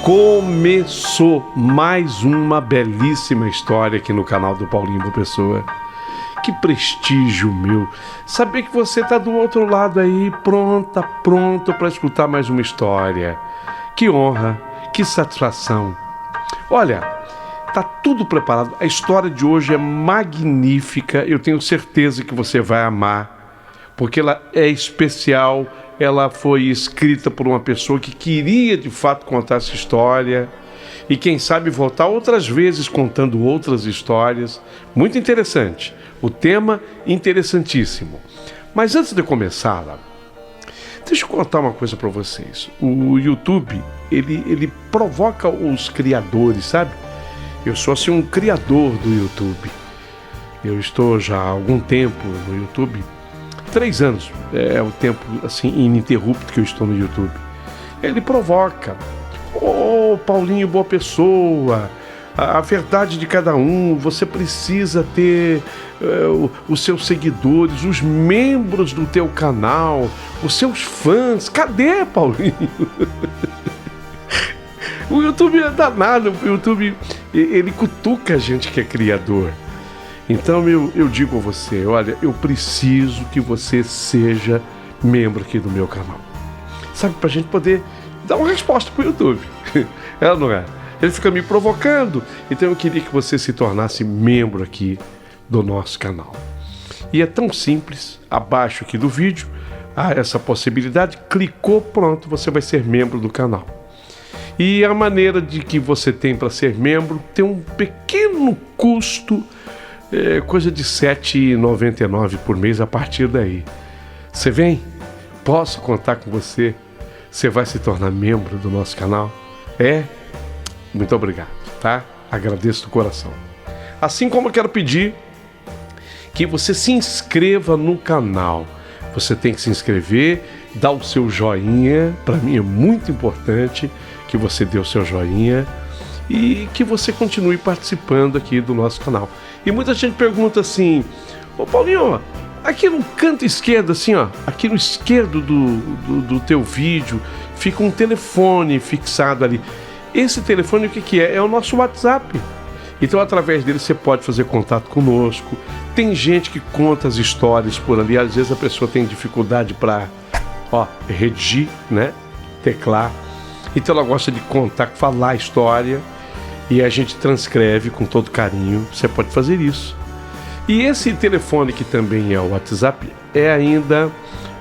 Começou mais uma belíssima história aqui no canal do Paulinho Boa Pessoa. Que prestígio meu saber que você está do outro lado aí, pronto para escutar mais uma história. Que honra, que satisfação. Olha, tá tudo preparado. A história de hoje é magnífica. Eu tenho certeza que você vai amar, porque ela é especial. Ela foi escrita por uma pessoa que queria de fato contar essa história e quem sabe voltar outras vezes contando outras histórias. Muito interessante. O tema interessantíssimo. Mas antes de começar, deixa eu contar uma coisa para vocês. O YouTube, ele provoca os criadores, sabe? Eu sou assim um criador do YouTube. Eu estou já há algum tempo no YouTube. 3 anos é o tempo assim ininterrupto que eu estou no YouTube. Ele provoca. Paulinho Boa Pessoa, a verdade de cada um. Você precisa ter os seus seguidores, os membros do teu canal, os seus fãs. Cadê, Paulinho? O YouTube é danado. O YouTube, ele cutuca a gente que é criador. Então eu digo a você, olha, eu preciso que você seja membro aqui do meu canal. Sabe, pra gente poder dar uma resposta pro YouTube. Ela não é? Ele fica me provocando. Então eu queria que você se tornasse membro aqui do nosso canal. E é tão simples, abaixo aqui do vídeo, há essa possibilidade, clicou, pronto, você vai ser membro do canal. E a maneira de que você tem para ser membro tem um pequeno custo, coisa de R$ 7,99 por mês a partir daí. Você vem? Posso contar com você? Você vai se tornar membro do nosso canal? Muito obrigado, tá? Agradeço do coração. Assim como eu quero pedir que você se inscreva no canal. Você tem que se inscrever, dar o seu joinha. Para mim é muito importante que você dê o seu joinha e que você continue participando aqui do nosso canal. E muita gente pergunta assim: ô Paulinho, aqui no canto esquerdo, assim, ó, aqui no esquerdo do teu vídeo, fica um telefone fixado ali. Esse telefone, o que é? É o nosso WhatsApp. Então, através dele, você pode fazer contato conosco. Tem gente que conta as histórias por ali. Às vezes a pessoa tem dificuldade para redigir, né? Teclar. Então, ela gosta de contar, falar a história. E a gente transcreve com todo carinho. Você pode fazer isso. E esse telefone, que também é o WhatsApp, é ainda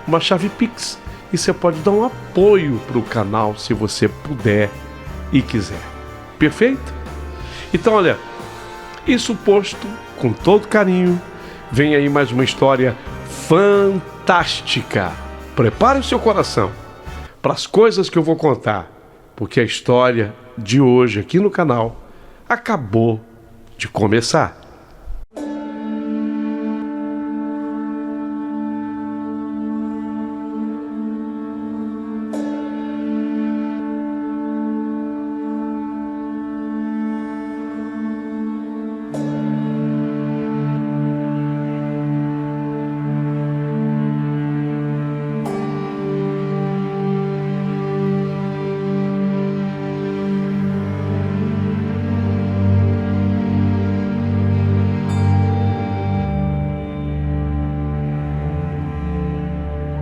uma chave Pix. E você pode dar um apoio para o canal se você puder e quiser. Perfeito? Então, olha, isso posto com todo carinho, vem aí mais uma história fantástica. Prepare o seu coração para as coisas que eu vou contar, porque a história de hoje aqui no canal acabou de começar.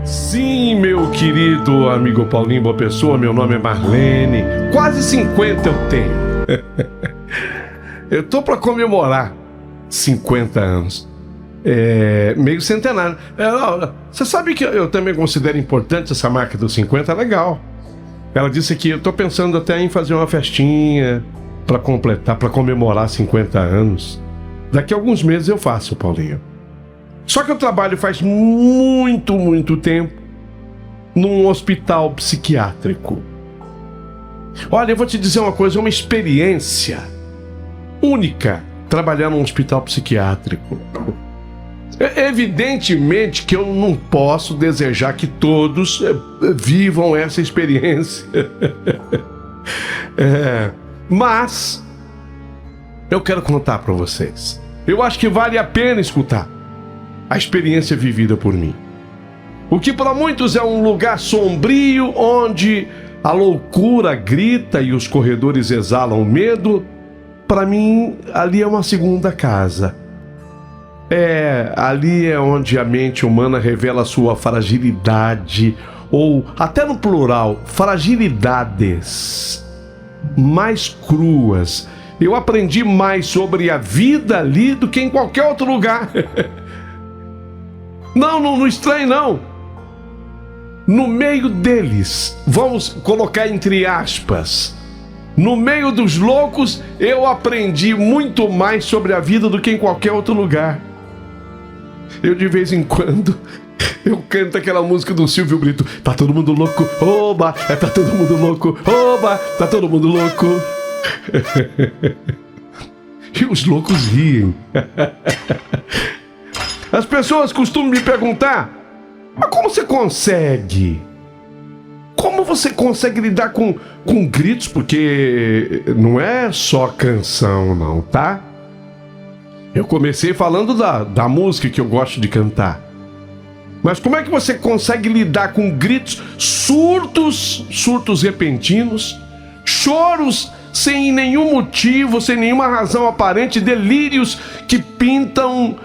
Sim, meu querido amigo Paulinho Boa Pessoa, meu nome é Marlene, quase 50 eu tenho. Eu tô para comemorar 50 anos, meio centenário. Você sabe que eu também considero importante essa marca dos 50, é legal. Ela disse que eu tô pensando até em fazer uma festinha para completar, para comemorar 50 anos. Daqui a alguns meses eu faço, Paulinho. Só que eu trabalho faz muito tempo num hospital psiquiátrico. Olha, eu vou te dizer uma coisa, é uma experiência única trabalhar num hospital psiquiátrico. Evidentemente que eu não posso desejar que todos vivam essa experiência. Mas eu quero contar para vocês. Eu acho que vale a pena escutar a experiência vivida por mim. O que para muitos é um lugar sombrio onde a loucura grita e os corredores exalam medo, para mim, ali é uma segunda casa. Ali é onde a mente humana revela sua fragilidade, ou até no plural, fragilidades mais cruas. Eu aprendi mais sobre a vida ali do que em qualquer outro lugar. Não estranhe não. No meio deles, vamos colocar entre aspas, no meio dos loucos, eu aprendi muito mais sobre a vida do que em qualquer outro lugar. Eu de vez em quando, eu canto aquela música do Silvio Brito, tá todo mundo louco, oba, tá todo mundo louco, oba, tá todo mundo louco. E os loucos riem. As pessoas costumam me perguntar, mas como você consegue? Como você consegue lidar com gritos? Porque não é só canção não, tá? Eu comecei falando da música que eu gosto de cantar. Mas como é que você consegue lidar com gritos, surtos repentinos, choros sem nenhum motivo, sem nenhuma razão aparente, delírios que pintam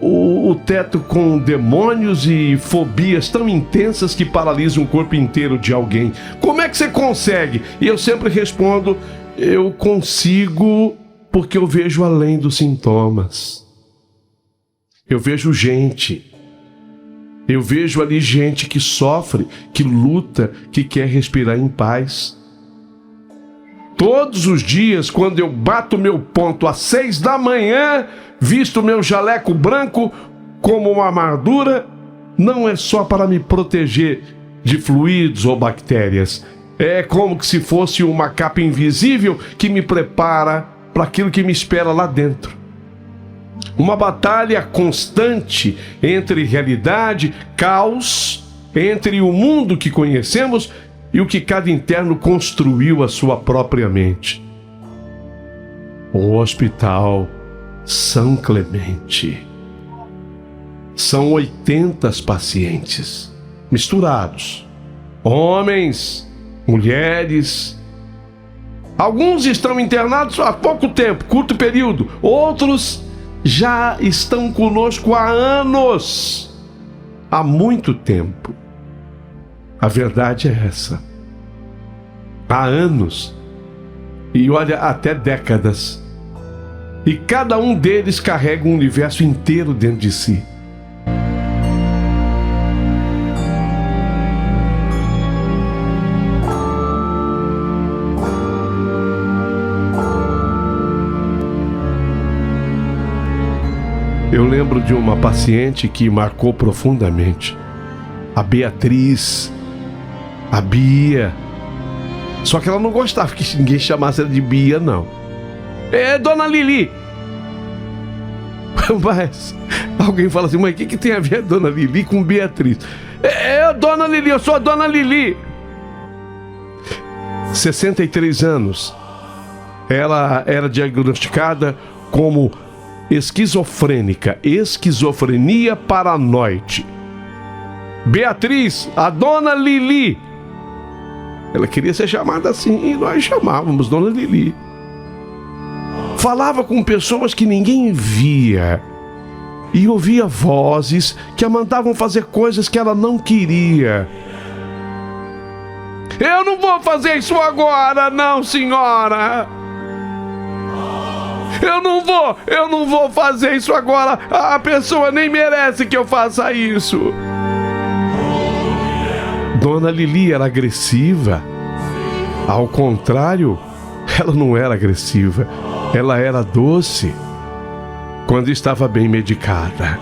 o teto com demônios e fobias tão intensas que paralisam o corpo inteiro de alguém? Como é que você consegue? E eu sempre respondo, eu consigo porque eu vejo além dos sintomas. Eu vejo gente. Eu vejo ali gente que sofre, que luta, que quer respirar em paz. Todos os dias, quando eu bato meu ponto às 6 da manhã, visto meu jaleco branco como uma armadura, não é só para me proteger de fluidos ou bactérias. É como se fosse uma capa invisível que me prepara para aquilo que me espera lá dentro. Uma batalha constante entre realidade, caos, entre o mundo que conhecemos e o que cada interno construiu à sua própria mente. O Hospital São Clemente. São 80 pacientes, misturados. Homens, mulheres. Alguns estão internados há pouco tempo, curto período. Outros já estão conosco há anos. Há muito tempo. A verdade é essa. Há anos. E olha, até décadas. E cada um deles carrega um universo inteiro dentro de si. Eu lembro de uma paciente que marcou profundamente. A Beatriz. A Bia. Só que ela não gostava que ninguém chamasse ela de Bia, não. É Dona Lili. Mas alguém fala assim, mas o que tem a ver a Dona Lili com Beatriz? Dona Lili, eu sou a Dona Lili. 63 anos. Ela era diagnosticada como esquizofrênica, esquizofrenia paranoide. Beatriz, a Dona Lili. Ela queria ser chamada assim e nós chamávamos Dona Lili. Falava com pessoas que ninguém via e ouvia vozes que a mandavam fazer coisas que ela não queria. Eu não vou fazer isso agora, não, senhora. Eu não vou fazer isso agora. A pessoa nem merece que eu faça isso. Dona Lili era agressiva. Ao contrário, ela não era agressiva. Ela era doce quando estava bem medicada.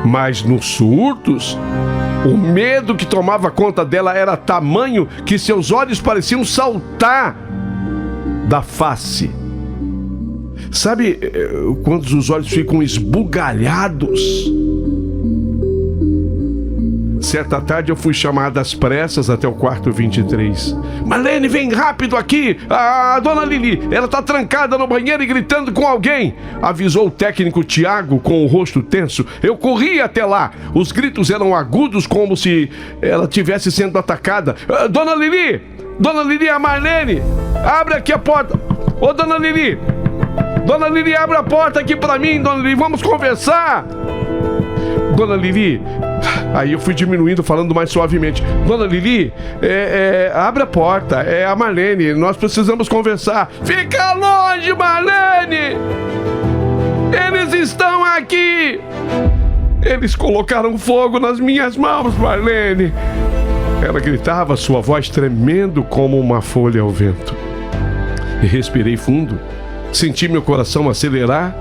Mas nos surtos, o medo que tomava conta dela era tamanho que seus olhos pareciam saltar da face. Sabe quando os olhos ficam esbugalhados? certa tarde eu fui chamado às pressas até o quarto 23. Marlene, vem rápido aqui! A dona Lili, ela tá trancada no banheiro e gritando com alguém, avisou o técnico Tiago com o rosto tenso. Eu corri até lá. Os gritos eram agudos, como se ela estivesse sendo atacada. Dona Lili, a Marlene, abre aqui a porta. Ô, Dona Lili, abre a porta aqui pra mim, Dona Lili, vamos conversar. Dona Lili, aí eu fui diminuindo, falando mais suavemente. Dona Lili, abre a porta, é a Marlene, nós precisamos conversar. Fica longe, Marlene! Eles estão aqui! Eles colocaram fogo nas minhas mãos, Marlene! Ela gritava, sua voz tremendo como uma folha ao vento. E respirei fundo, senti meu coração acelerar.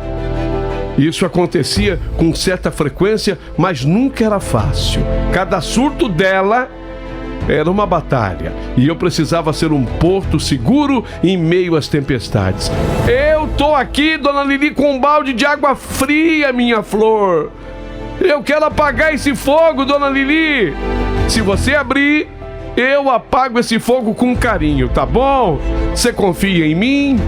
Isso acontecia com certa frequência, mas nunca era fácil. Cada surto dela era uma batalha, e eu precisava ser um porto seguro em meio às tempestades. Eu tô aqui, Dona Lili, com um balde de água fria, minha flor. Eu quero apagar esse fogo, Dona Lili. Se você abrir, eu apago esse fogo com carinho, tá bom? Você confia em mim?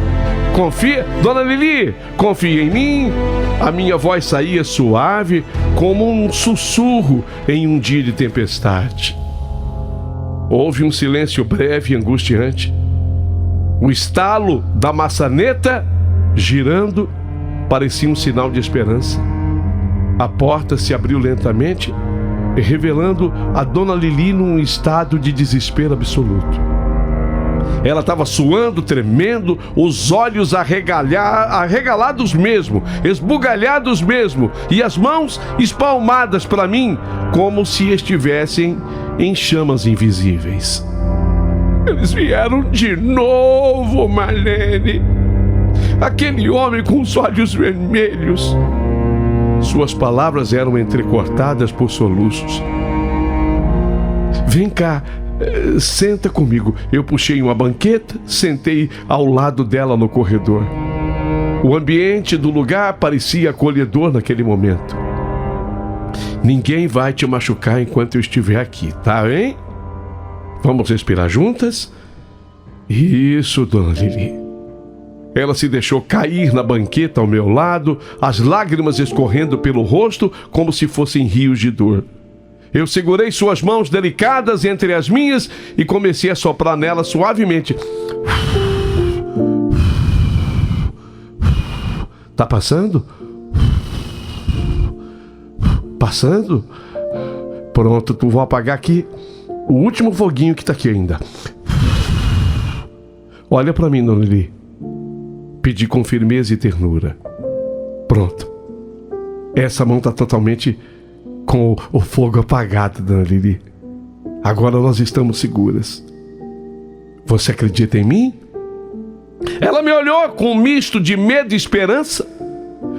Confia? Dona Lili, confia em mim? A minha voz saía suave como um sussurro em um dia de tempestade. Houve um silêncio breve e angustiante. O estalo da maçaneta girando parecia um sinal de esperança. A porta se abriu lentamente, revelando a Dona Lili num estado de desespero absoluto. Ela estava suando, tremendo, os olhos arregalados mesmo, esbugalhados mesmo, e as mãos espalmadas para mim, como se estivessem em chamas invisíveis. Eles vieram de novo, Marlene. Aquele homem com os olhos vermelhos. Suas palavras eram entrecortadas por soluços. Vem cá, senta comigo. Eu puxei uma banqueta, sentei ao lado dela no corredor. O ambiente do lugar parecia acolhedor naquele momento. Ninguém vai te machucar enquanto eu estiver aqui, tá, hein? Vamos respirar juntas? Isso, Dona Lili. Ela se deixou cair na banqueta ao meu lado, as lágrimas escorrendo pelo rosto como se fossem rios de dor. Eu segurei suas mãos delicadas entre as minhas e comecei a soprar nelas suavemente. Tá passando? Passando? Pronto, vou apagar aqui o último foguinho que tá aqui ainda. Olha pra mim, Dona Lili. Pedi com firmeza e ternura. Pronto. Essa mão tá totalmente com o fogo apagado, Dona Lili. Agora nós estamos seguras. Você acredita em mim? Ela me olhou com um misto de medo e esperança.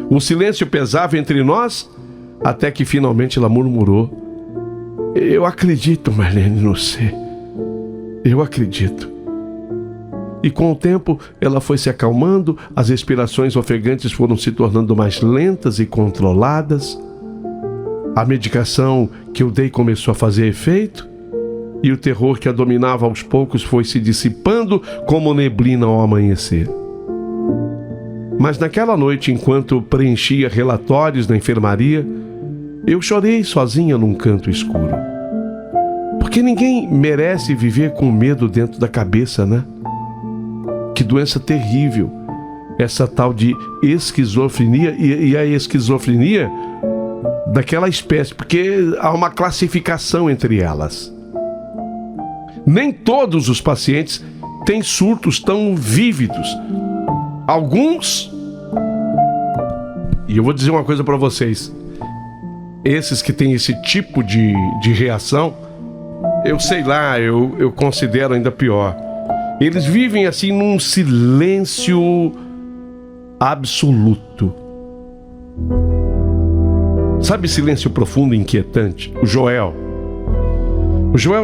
O silêncio pesava entre nós, até que finalmente ela murmurou: eu acredito, Marlene, no você. Eu acredito. E com o tempo ela foi se acalmando, as respirações ofegantes foram se tornando mais lentas e controladas. A medicação que eu dei começou a fazer efeito, e o terror que a dominava aos poucos foi se dissipando como neblina ao amanhecer. Mas naquela noite, enquanto preenchia relatórios na enfermaria, eu chorei sozinha num canto escuro. Porque ninguém merece viver com medo dentro da cabeça, né? Que doença terrível, essa tal de esquizofrenia, e a esquizofrenia daquela espécie, porque há uma classificação entre elas. Nem todos os pacientes têm surtos tão vívidos. Alguns, e eu vou dizer uma coisa para vocês, esses que têm esse tipo de reação, eu sei lá, eu considero ainda pior. Eles vivem assim num silêncio absoluto. Sabe, silêncio profundo e inquietante? O Joel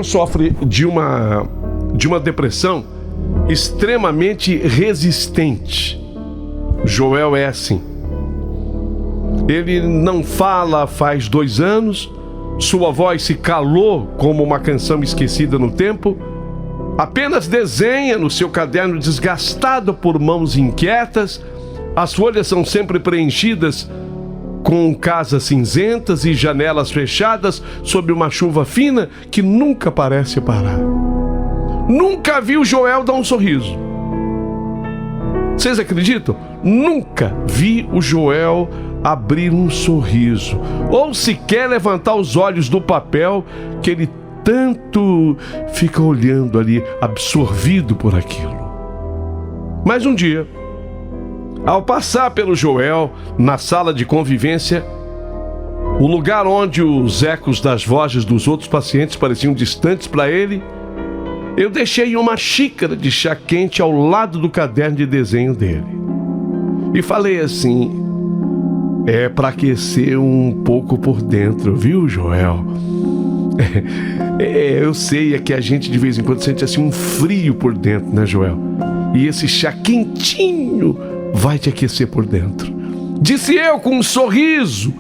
sofre de uma depressão extremamente resistente. Joel é assim. Ele não fala faz 2 anos, Sua voz se calou como uma canção esquecida no tempo. Apenas desenha no seu caderno desgastado por mãos inquietas. As folhas são sempre preenchidas com casas cinzentas e janelas fechadas sob uma chuva fina que nunca parece parar. Nunca vi o Joel dar um sorriso. Vocês acreditam? Nunca vi o Joel abrir um sorriso, ou sequer levantar os olhos do papel que ele tanto fica olhando ali, absorvido por aquilo. Mas um dia, ao passar pelo Joel, na sala de convivência, o lugar onde os ecos das vozes dos outros pacientes pareciam distantes para ele, eu deixei uma xícara de chá quente ao lado do caderno de desenho dele. E falei assim: é para aquecer um pouco por dentro, viu, Joel? Eu sei, é que a gente de vez em quando sente assim um frio por dentro, né, Joel? E esse chá quentinho vai te aquecer por dentro. Disse eu com um sorriso,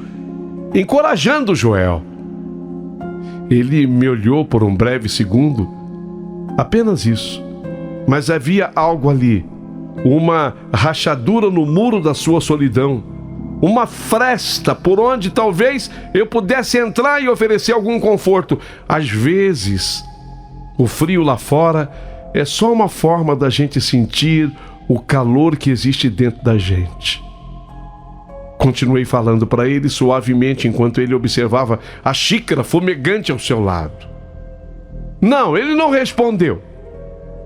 encorajando o Joel. Ele me olhou por um breve segundo, apenas isso. Mas havia algo ali, uma rachadura no muro da sua solidão, uma fresta por onde talvez eu pudesse entrar e oferecer algum conforto. Às vezes, o frio lá fora é só uma forma da gente sentir o calor que existe dentro da gente. Continuei falando para ele suavemente enquanto ele observava a xícara fumegante ao seu lado. Não, ele não respondeu.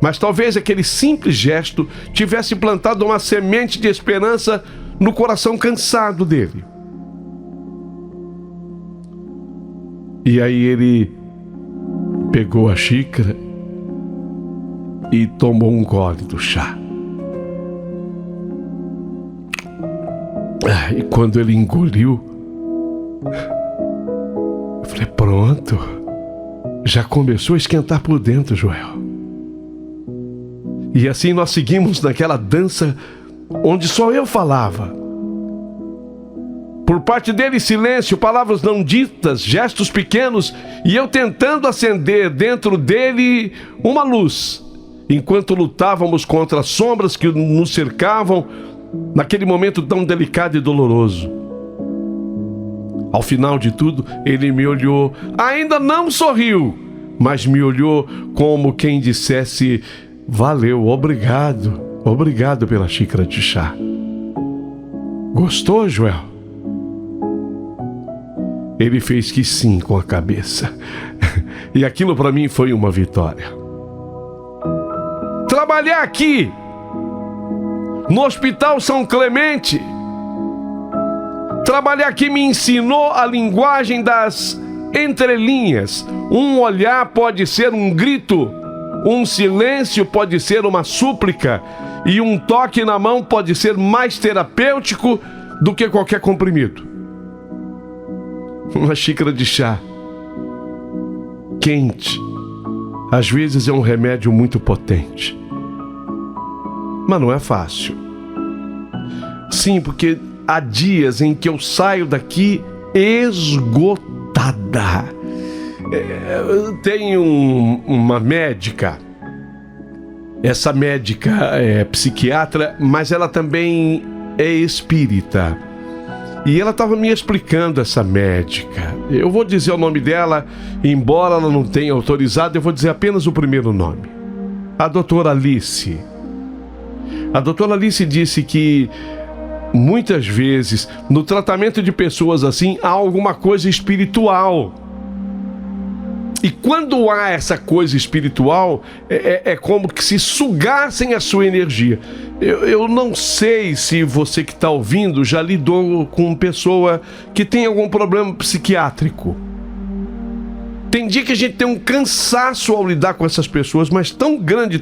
Mas talvez aquele simples gesto tivesse plantado uma semente de esperança no coração cansado dele. E aí ele pegou a xícara e tomou um gole do chá. E quando ele engoliu, eu falei: pronto, já começou a esquentar por dentro, Joel. E assim nós seguimos naquela dança onde só eu falava. Por parte dele, silêncio, palavras não ditas, gestos pequenos, e eu tentando acender dentro dele uma luz, enquanto lutávamos contra as sombras que nos cercavam naquele momento tão delicado e doloroso. Ao final de tudo, ele me olhou, ainda não sorriu, mas me olhou como quem dissesse: valeu, obrigado pela xícara de chá. Gostou, Joel? Ele fez que sim com a cabeça. E aquilo para mim foi uma vitória. Trabalhar aqui no Hospital São Clemente, trabalhar aqui me ensinou a linguagem das entrelinhas. Um olhar pode ser um grito, um silêncio pode ser uma súplica, e um toque na mão pode ser mais terapêutico do que qualquer comprimido. Uma xícara de chá quente às vezes é um remédio muito potente. Mas não é fácil. Sim, porque há dias em que eu saio daqui esgotada. Eu tenho uma médica. Essa médica é psiquiatra, mas ela também é espírita. E ela estava me explicando, essa médica. Eu vou dizer o nome dela, embora ela não tenha autorizado, eu vou dizer apenas o primeiro nome. A doutora Alice. A doutora Alice disse que muitas vezes no tratamento de pessoas assim há alguma coisa espiritual. E quando há essa coisa espiritual, é como que se sugassem a sua energia. Eu não sei se você que está ouvindo já lidou com pessoa que tem algum problema psiquiátrico. Tem dia que a gente tem um cansaço ao lidar com essas pessoas, mas tão grande,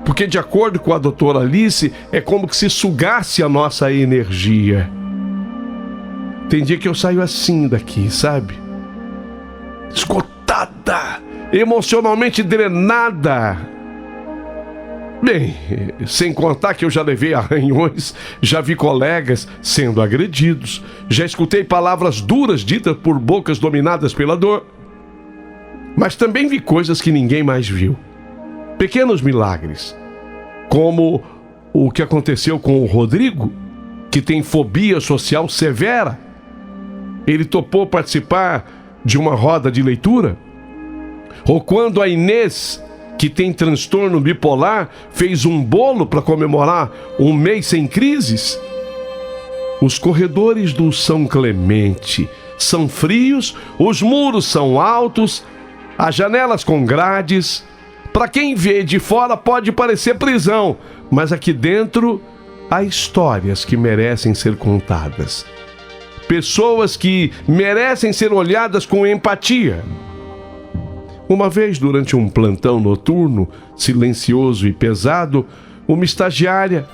porque de acordo com a doutora Alice, é como que se sugasse a nossa energia. Tem dia que eu saio assim daqui, sabe? Esgotada, emocionalmente drenada. Bem, sem contar que eu já levei arranhões, já vi colegas sendo agredidos, já escutei palavras duras ditas por bocas dominadas pela dor, mas também vi coisas que ninguém mais viu. Pequenos milagres, como o que aconteceu com o Rodrigo, que tem fobia social severa. Ele topou participar de uma roda de leitura. Ou quando a Inês, que tem transtorno bipolar, fez um bolo para comemorar um mês sem crises. Os corredores do São Clemente são frios, os muros são altos, as janelas com grades. Para quem vê de fora pode parecer prisão, mas aqui dentro há histórias que merecem ser contadas. Pessoas que merecem ser olhadas com empatia. Uma vez, durante um plantão noturno, silencioso e pesado, uma estagiária,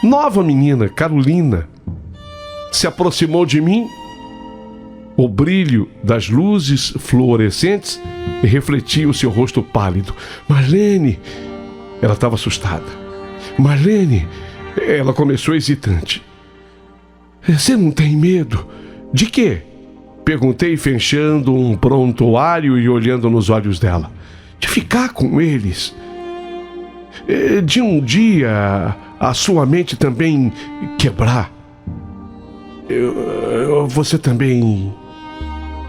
nova menina, Carolina, se aproximou de mim. O brilho das luzes fluorescentes refletia o seu rosto pálido. Marlene, ela estava assustada. Marlene, ela começou hesitante. Você não tem medo? De quê? Perguntei, fechando um prontuário e olhando nos olhos dela. De ficar com eles. De um dia a sua mente também quebrar. Você também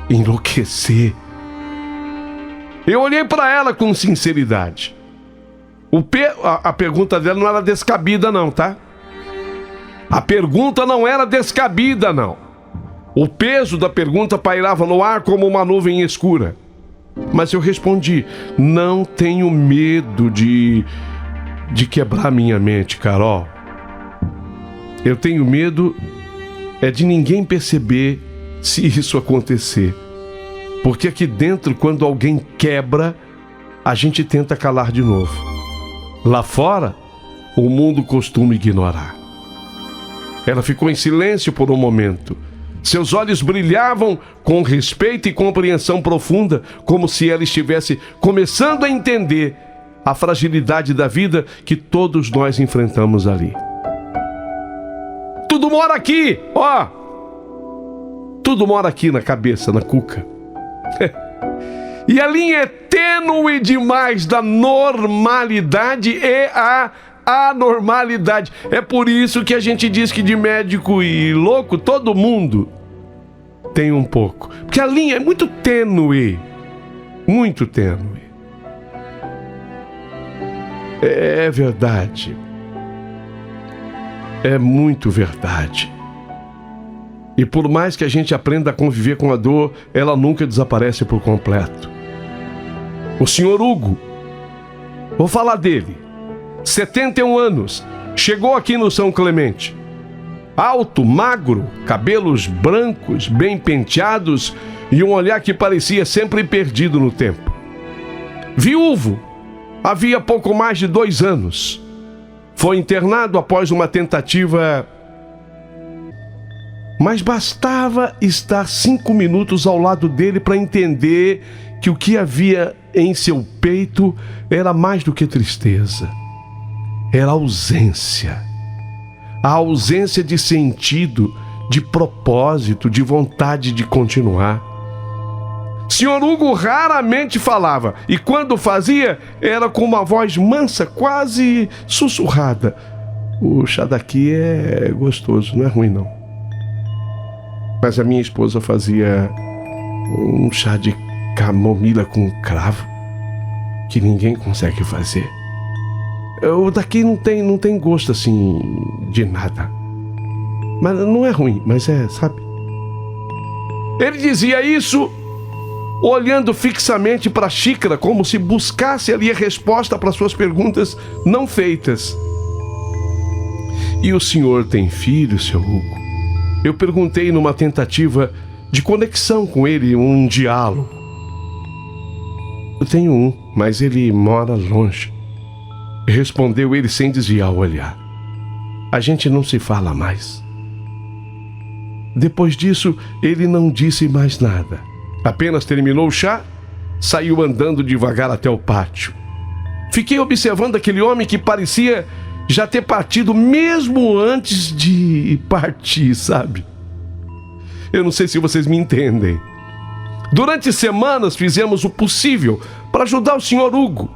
enlouquecer. Eu olhei para ela com sinceridade. A pergunta dela não era descabida não, tá? A pergunta não era descabida não. O peso da pergunta pairava no ar como uma nuvem escura. Mas eu respondi: não tenho medo de quebrar minha mente, Carol. Eu tenho medo de ninguém perceber se isso acontecer. Porque aqui dentro, quando alguém quebra, a gente tenta calar de novo. Lá fora, o mundo costuma ignorar. Ela ficou em silêncio por um momento. Seus olhos brilhavam com respeito e compreensão profunda, como se ela estivesse começando a entender a fragilidade da vida que todos nós enfrentamos ali. Tudo mora aqui, ó! Tudo mora aqui na cabeça, na cuca. E a linha é tênue demais da normalidade e a anormalidade. É por isso que a gente diz que de médico e louco todo mundo tem um pouco. Porque a linha é muito tênue. Muito tênue. É verdade. É muito verdade. E por mais que a gente aprenda a conviver com a dor, ela nunca desaparece por completo. O senhor Hugo, vou falar dele, 71 anos, chegou aqui no São Clemente. Alto, magro, cabelos brancos, bem penteados e um olhar que parecia sempre perdido no tempo. Viúvo, havia pouco mais de 2 anos. Foi internado após uma tentativa. Mas bastava estar 5 minutos ao lado dele para entender que o que havia em seu peito era mais do que tristeza. Era ausência. A ausência de sentido, de propósito, de vontade de continuar. Senhor Hugo raramente falava, e quando fazia, era com uma voz mansa, quase sussurrada. O chá daqui é gostoso, não é ruim não. Mas a minha esposa fazia um chá de camomila com cravo que ninguém consegue fazer. O daqui não tem gosto assim de nada. Mas não é ruim, mas sabe? Ele dizia isso olhando fixamente para a xícara, como se buscasse ali a resposta para suas perguntas não feitas. E o senhor tem filho, seu Hugo? Eu perguntei numa tentativa de conexão com ele, um diálogo. Eu tenho um, mas ele mora longe. Respondeu ele sem desviar o olhar. A gente não se fala mais. Depois disso, ele não disse mais nada. Apenas terminou o chá, saiu andando devagar até o pátio. Fiquei observando aquele homem que parecia já ter partido mesmo antes de partir, sabe? Eu não sei se vocês me entendem. Durante semanas fizemos o possível para ajudar o Sr. Hugo.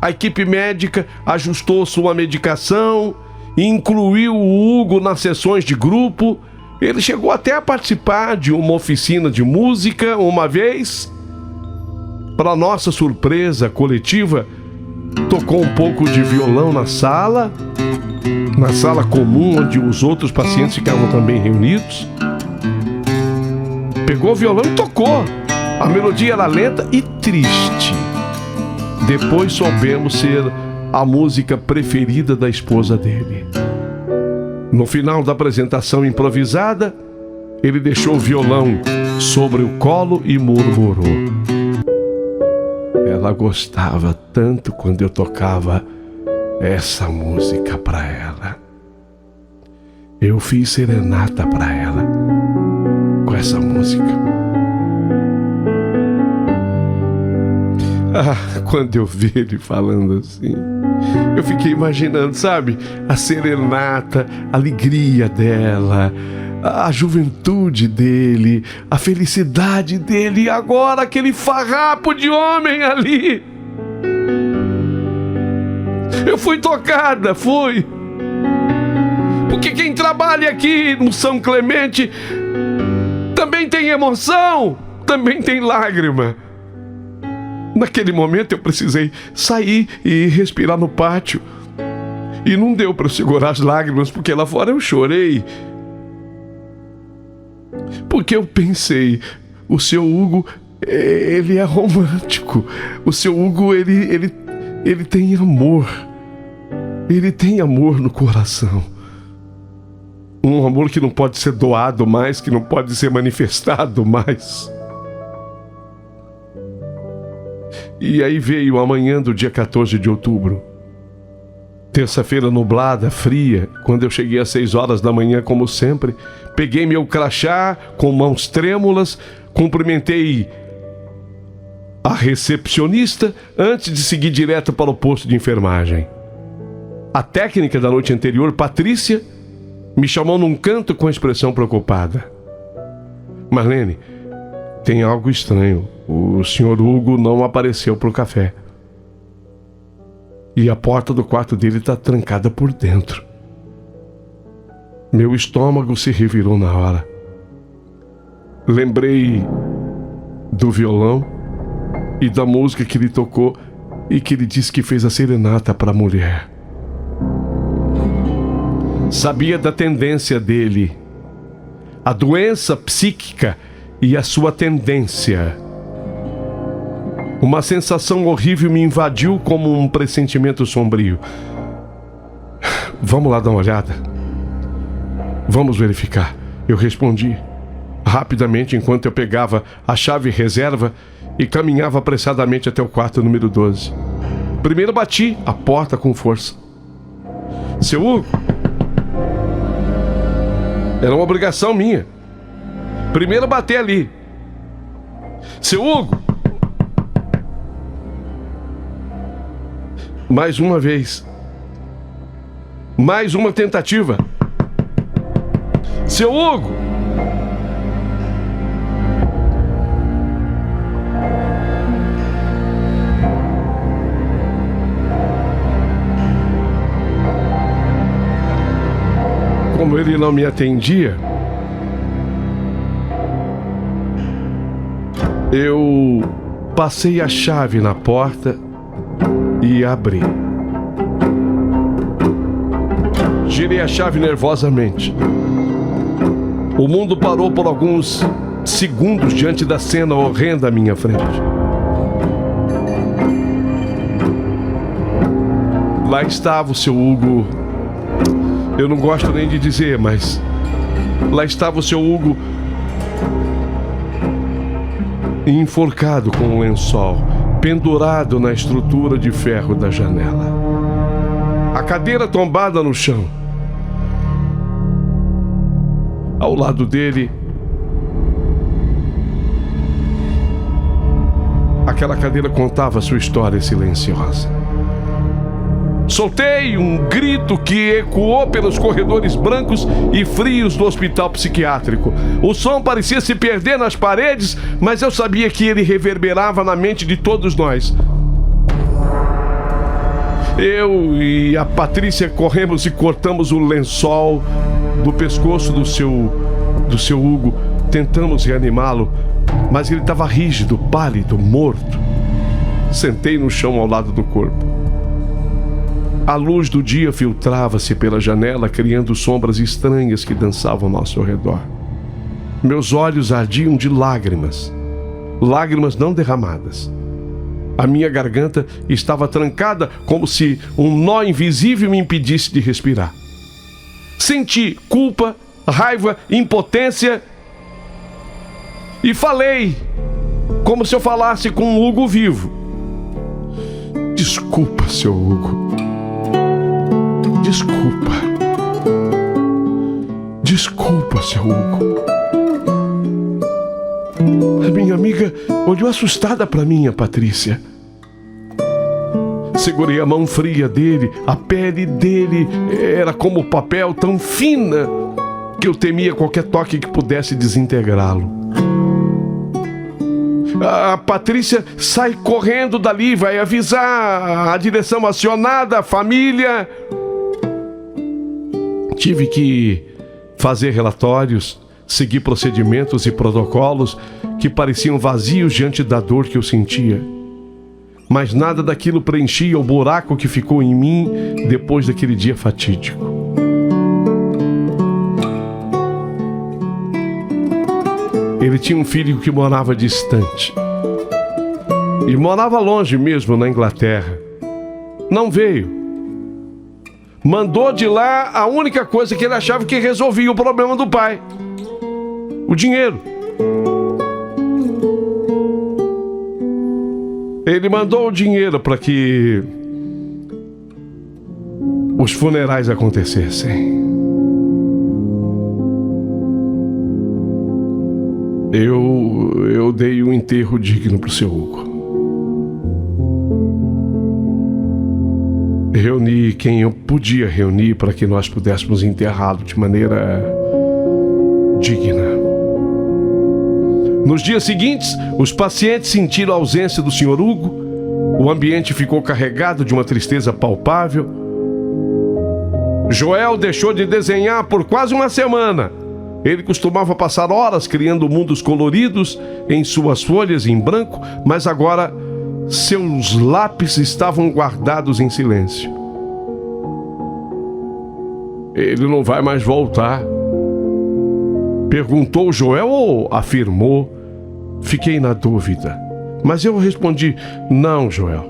A equipe médica ajustou sua medicação, incluiu o Hugo nas sessões de grupo. Ele chegou até a participar de uma oficina de música uma vez. Para nossa surpresa coletiva, tocou um pouco de violão na sala comum onde os outros pacientes ficavam também reunidos. Pegou o violão e tocou. A melodia era lenta e triste. Depois soubemos ser a música preferida da esposa dele. No final da apresentação improvisada, ele deixou o violão sobre o colo e murmurou: ela gostava tanto quando eu tocava essa música para ela. Eu fiz serenata para ela com essa música. Quando eu vi ele falando assim, eu fiquei imaginando, sabe? A serenata, a alegria dela, a juventude dele, a felicidade dele, e agora aquele farrapo de homem ali. Eu fui tocada, fui. Porque quem trabalha aqui no São Clemente também tem emoção, também tem lágrima. Naquele momento eu precisei sair e respirar no pátio. E não deu para segurar as lágrimas, porque lá fora eu chorei. Porque eu pensei, o seu Hugo, ele é romântico. O seu Hugo, ele tem amor. Ele tem amor no coração. Um amor que não pode ser doado mais, que não pode ser manifestado mais. E aí veio a manhã do dia 14 de outubro. Terça-feira nublada, fria. Quando eu cheguei às 6 horas da manhã, como sempre, peguei meu crachá com mãos trêmulas, cumprimentei a recepcionista antes de seguir direto para o posto de enfermagem. A técnica da noite anterior, Patrícia, me chamou num canto com expressão preocupada. Marlene, tem algo estranho. O Sr. Hugo não apareceu para o café. E a porta do quarto dele está trancada por dentro. Meu estômago se revirou na hora. Lembrei do violão e da música que ele tocou e que ele disse que fez a serenata para a mulher. Sabia da tendência dele, a doença psíquica e a sua tendência. Uma sensação horrível me invadiu como um pressentimento sombrio. Vamos lá dar uma olhada? Vamos verificar. Eu respondi rapidamente enquanto eu pegava a chave reserva e caminhava apressadamente até o quarto número 12. Primeiro bati a porta com força. Seu Hugo, era uma obrigação minha. Primeiro bater ali. Seu Hugo. Mais uma vez. Mais uma tentativa. Seu Hugo. Como ele não me atendia, eu passei a chave na porta e abri. Girei a chave nervosamente. O mundo parou por alguns segundos diante da cena horrenda à minha frente. Lá estava o seu Hugo. Eu não gosto nem de dizer, mas lá estava o seu Hugo enforcado com um lençol, pendurado na estrutura de ferro da janela. A cadeira tombada no chão. Ao lado dele, aquela cadeira contava sua história silenciosa. Soltei um grito que ecoou pelos corredores brancos e frios do hospital psiquiátrico. O som parecia se perder nas paredes, mas eu sabia que ele reverberava na mente de todos nós. Eu e a Patrícia corremos e cortamos o lençol do pescoço do seu Hugo. Tentamos reanimá-lo, mas ele estava rígido, pálido, morto. Sentei no chão ao lado do corpo. A luz do dia filtrava-se pela janela, criando sombras estranhas que dançavam ao nosso redor. Meus olhos ardiam de lágrimas, lágrimas não derramadas. A minha garganta estava trancada, como se um nó invisível me impedisse de respirar. Senti culpa, raiva, impotência e falei, como se eu falasse com um Hugo vivo. Desculpa, seu Hugo. Desculpa. Desculpa, seu Hugo. A minha amiga olhou assustada para mim, a Patrícia. Segurei a mão fria dele, a pele dele era como papel, tão fina que eu temia qualquer toque que pudesse desintegrá-lo. A Patrícia sai correndo dali, vai avisar a direção acionada, a família. Tive que fazer relatórios, seguir procedimentos e protocolos que pareciam vazios diante da dor que eu sentia. Mas nada daquilo preenchia o buraco que ficou em mim depois daquele dia fatídico. Ele tinha um filho que morava distante. E morava longe mesmo, na Inglaterra. Não veio. Mandou de lá a única coisa que ele achava que resolvia o problema do pai: o dinheiro. Ele mandou o dinheiro para que os funerais acontecessem. Eu dei um enterro digno para o seu Hugo. Reuni quem eu podia reunir para que nós pudéssemos enterrá-lo de maneira digna. Nos dias seguintes, os pacientes sentiram a ausência do Sr. Hugo. O ambiente ficou carregado de uma tristeza palpável. Joel deixou de desenhar por quase uma semana. Ele costumava passar horas criando mundos coloridos em suas folhas em branco, mas agora seus lápis estavam guardados em silêncio. Ele não vai mais voltar, perguntou Joel ou afirmou? Fiquei na dúvida, mas eu respondi: não, Joel.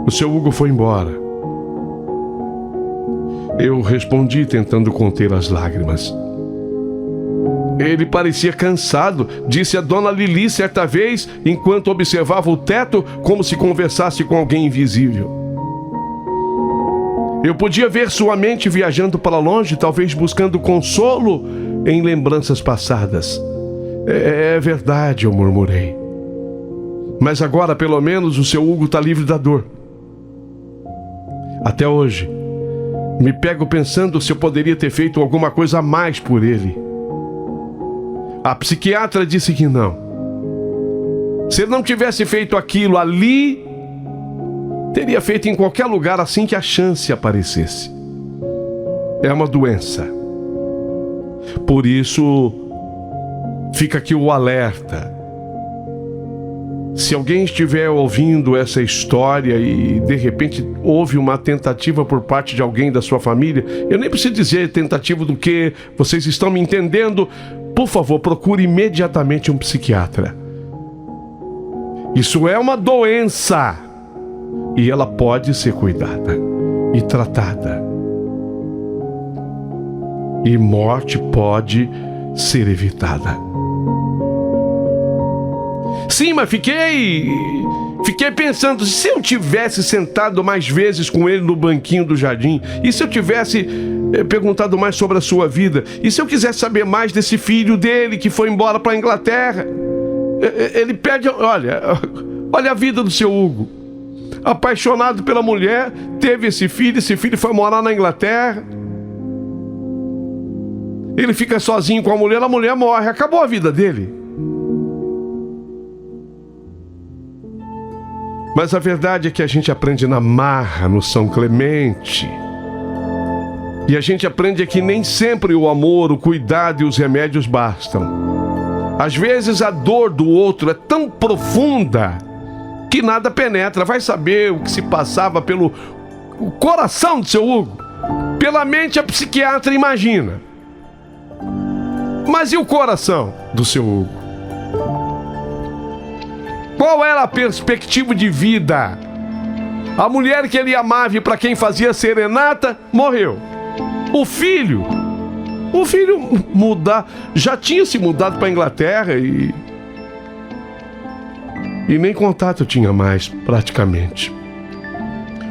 O seu Hugo foi embora. Eu respondi tentando conter as lágrimas. Ele parecia cansado, disse a dona Lili certa vez, enquanto observava o teto como se conversasse com alguém invisível. Eu podia ver sua mente viajando para longe, talvez buscando consolo em lembranças passadas. É verdade, eu murmurei. Mas agora, pelo menos, o seu Hugo está livre da dor. Até hoje, me pego pensando se eu poderia ter feito alguma coisa a mais por ele. A psiquiatra disse que não. Se ele não tivesse feito aquilo ali, teria feito em qualquer lugar assim que a chance aparecesse. É uma doença. Por isso, fica aqui o alerta. Se alguém estiver ouvindo essa história e de repente houve uma tentativa por parte de alguém da sua família, eu nem preciso dizer tentativa do que, vocês estão me entendendo, por favor, procure imediatamente um psiquiatra. Isso é uma doença e ela pode ser cuidada e tratada. E morte pode ser evitada. Sim, mas fiquei pensando, se eu tivesse sentado mais vezes com ele no banquinho do jardim, e se eu tivesse perguntado mais sobre a sua vida, e se eu quisesse saber mais desse filho dele que foi embora para a Inglaterra? Ele pede, olha a vida do seu Hugo. apaixonado pela mulher, teve esse filho foi morar na Inglaterra. Ele fica sozinho com a mulher morre, acabou a vida dele. Mas a verdade é que a gente aprende na marra, no São Clemente. E a gente aprende que nem sempre o amor, o cuidado e os remédios bastam. Às vezes a dor do outro é tão profunda que nada penetra. Vai saber o que se passava pelo coração de seu Hugo. Pela mente a psiquiatra imagina. Mas e o coração do seu Hugo? Qual era a perspectiva de vida? A mulher que ele amava e para quem fazia serenata morreu. O filho já tinha se mudado para a Inglaterra e nem contato tinha mais, praticamente.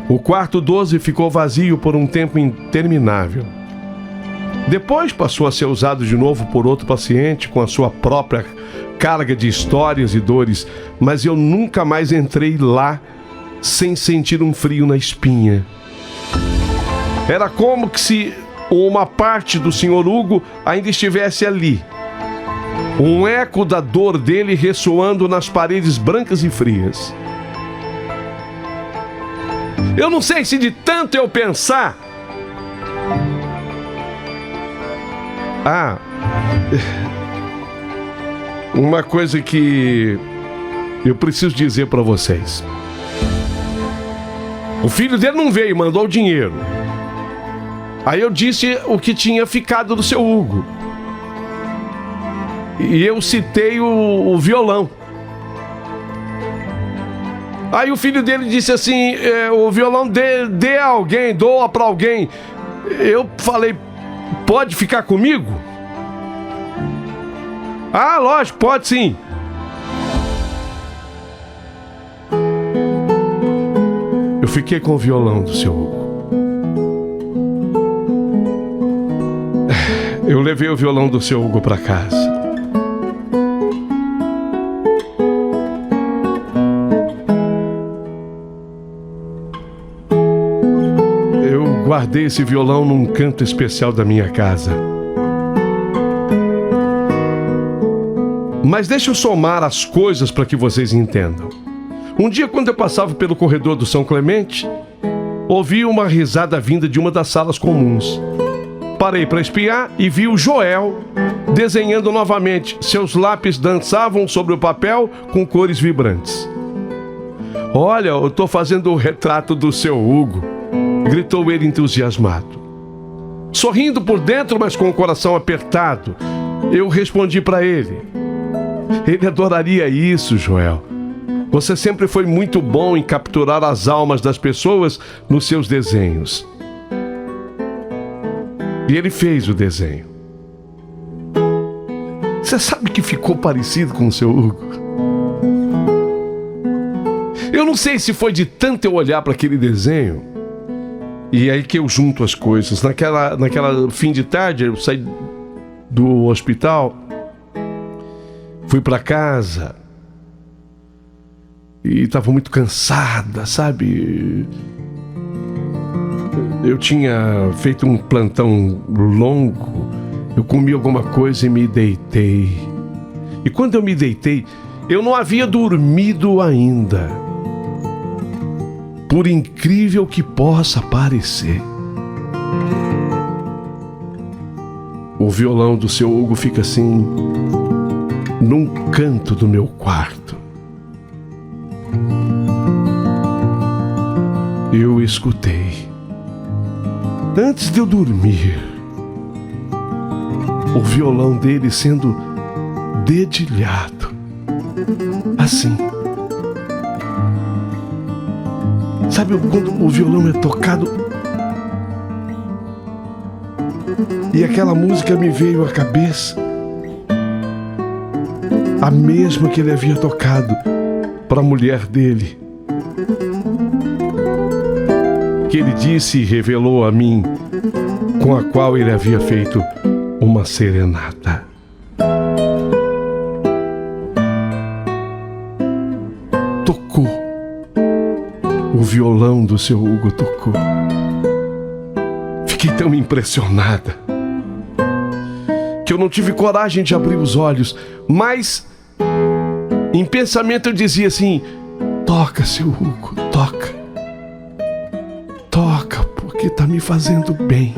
O quarto 12 ficou vazio por um tempo interminável. Depois passou a ser usado de novo por outro paciente com a sua própria carga de histórias e dores, mas eu nunca mais entrei lá sem sentir um frio na espinha. Era como que se uma parte do Sr. Hugo ainda estivesse ali. Um eco da dor dele ressoando nas paredes brancas e frias. Eu não sei se de tanto eu pensar... uma coisa que eu preciso dizer para vocês. O filho dele não veio, mandou o dinheiro. Aí eu disse o que tinha ficado do seu Hugo. E eu citei o violão. Aí o filho dele disse assim, o violão dê a alguém, doa pra alguém. Eu falei, pode ficar comigo? Ah, lógico, pode sim. Eu fiquei com o violão do seu Hugo. Eu levei o violão do seu Hugo para casa. Eu guardei esse violão num canto especial da minha casa. Mas deixa eu somar as coisas para que vocês entendam. Um dia, quando eu passava pelo corredor do São Clemente, ouvi uma risada vinda de uma das salas comuns. Parei para espiar e vi o Joel desenhando novamente. Seus lápis dançavam sobre o papel com cores vibrantes. Olha, eu estou fazendo o retrato do seu Hugo, gritou ele entusiasmado. Sorrindo por dentro, mas com o coração apertado, eu respondi para ele. Ele adoraria isso, Joel. Você sempre foi muito bom em capturar as almas das pessoas nos seus desenhos. E ele fez o desenho. Você sabe que ficou parecido com o seu Hugo? Eu não sei se foi de tanto eu olhar para aquele desenho. E aí que eu junto as coisas. Naquela fim de tarde, eu saí do hospital, fui para casa e estava muito cansada, sabe? Eu tinha feito um plantão longo, eu comi alguma coisa e me deitei. E quando eu me deitei, eu não havia dormido ainda. Por incrível que possa parecer. O violão do seu Hugo fica assim, num canto do meu quarto. Eu escutei. Antes de eu dormir, o violão dele sendo dedilhado. Assim. Sabe quando o violão é tocado e aquela música me veio à cabeça? A mesma que ele havia tocado para a mulher dele. Que ele disse e revelou a mim, com a qual ele havia feito uma serenata. Tocou o violão do seu Hugo tocou. Fiquei tão impressionada que eu não tive coragem de abrir os olhos, mas em pensamento eu dizia assim: toca, seu Hugo, toca. Toca, porque tá me fazendo bem.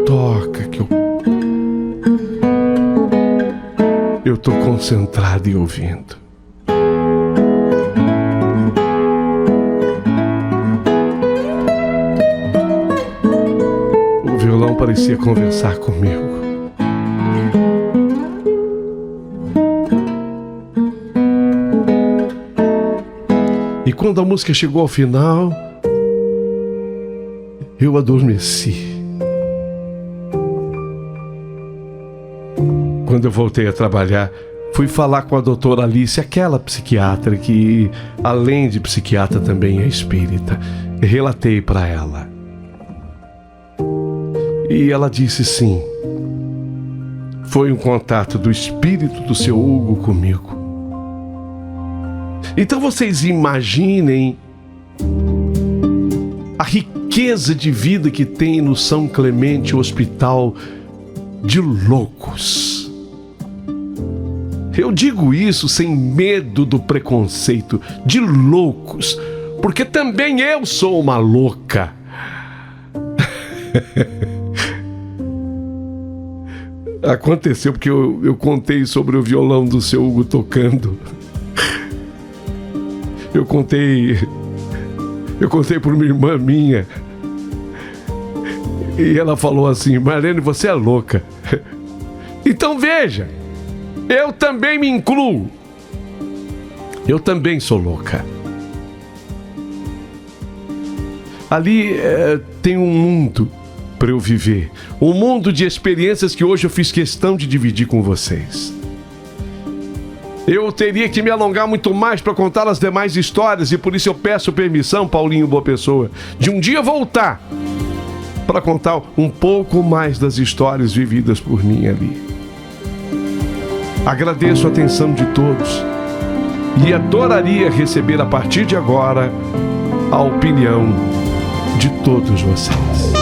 Toca, que eu tô concentrado e ouvindo. O violão parecia conversar comigo. E quando a música chegou ao final, eu adormeci. Quando eu voltei a trabalhar, fui falar com a doutora Alice, aquela psiquiatra que, além de psiquiatra, também é espírita. Relatei para ela. E ela disse sim. Foi um contato do espírito do seu Hugo comigo. Então vocês imaginem a riqueza de vida que tem no São Clemente Hospital de loucos. Eu digo isso sem medo do preconceito, de loucos, porque também eu sou uma louca. Aconteceu porque eu contei sobre o violão do seu Hugo tocando. Eu contei por uma irmã minha. E ela falou assim: Marlene, você é louca. Então veja, eu também me incluo. Eu também sou louca. Ali tem um mundo para eu viver. Um mundo de experiências que hoje eu fiz questão de dividir com vocês. Eu teria que me alongar muito mais para contar as demais histórias e por isso eu peço permissão, Paulinho Boa Pessoa, de um dia voltar para contar um pouco mais das histórias vividas por mim ali. Agradeço a atenção de todos e adoraria receber a partir de agora a opinião de todos vocês.